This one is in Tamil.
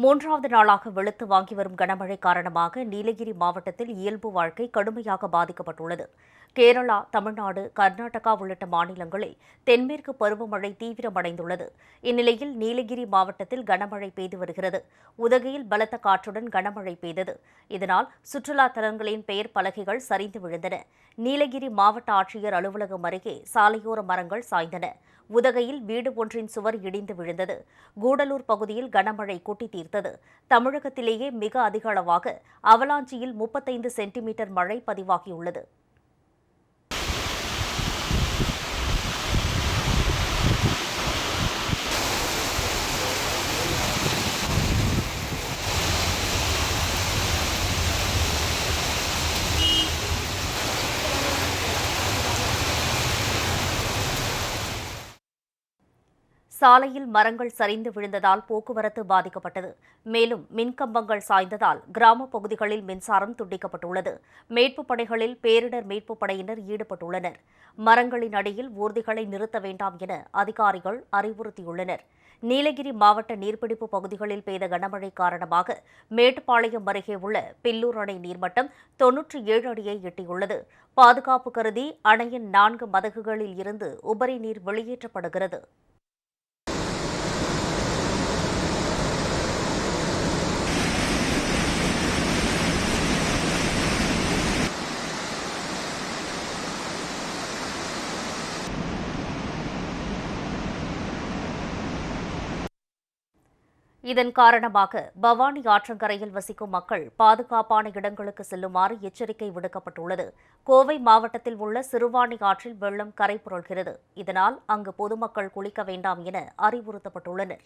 மூன்றாவது நாளாக வெளுத்து வாங்கி வரும் கனமழை காரணமாக நீலகிரி மாவட்டத்தில் இயல்பு வாழ்க்கை கடுமையாக பாதிக்கப்பட்டுள்ளது. கேரளா, தமிழ்நாடு, கர்நாடகா உள்ளிட்ட மாநிலங்களில் தென்மேற்கு பருவமழை தீவிரமடைந்துள்ளது. இந்நிலையில் நீலகிரி மாவட்டத்தில் கனமழை பெய்து வருகிறது. உதகையில் பலத்த காற்றுடன் கனமழை பெய்தது. இதனால் சுற்றுலா தலங்களின் பெயர் பலகைகள் சரிந்து விழுந்தன. நீலகிரி மாவட்ட ஆட்சியர் அலுவலகம் அருகே சாலையோர மரங்கள் சாய்ந்தன. உதகையில் வீடு ஒன்றின் சுவர் இடிந்து விழுந்தது. கூடலூர் பகுதியில் கனமழை கொட்டி தீர்த்தது. தமிழகத்திலேயே மிக அதிக அளவாக அவலாஞ்சியில் 35 சென்டிமீட்டர் மழை பதிவாகியுள்ளது. சாலையில் மரங்கள் சரிந்து விழுந்ததால் போக்குவரத்து பாதிக்கப்பட்டது. மேலும் மின்கம்பங்கள் சாய்ந்ததால் கிராமப் பகுதிகளில் மின்சாரம் துண்டிக்கப்பட்டுள்ளது. மீட்புப் பணிகளில் பேரிடர் மீட்புப் படையினர் ஈடுபட்டுள்ளனர். மரங்களின் அடியில் ஊர்திகளை நிறுத்த வேண்டாம் என அதிகாரிகள் அறிவுறுத்தியுள்ளனர். நீலகிரி மாவட்ட நீர்பிடிப்பு பகுதிகளில் பெய்த கனமழை காரணமாக மேட்டுப்பாளையம் அருகே உள்ள பில்லூர் அணை நீர்மட்டம் 97 அடியை எட்டியுள்ளது. பாதுகாப்பு கருதி அணையின் 4 மதகுகளில் இருந்து உபரி நீர் வெளியேற்றப்படுகிறது. இதன் காரணமாக பவானி ஆற்றங்கரையில் வசிக்கும் மக்கள் பாதுகாப்பான இடங்களுக்கு செல்லுமாறு எச்சரிக்கை விடுக்கப்பட்டுள்ளது. கோவை மாவட்டத்தில் உள்ள சிறுவாணி ஆற்றில் வெள்ளம் கரை புரள்கிறது. இதனால் அங்கு பொதுமக்கள் குளிக்க வேண்டாம் என அறிவுறுத்தப்பட்டுள்ளனர்.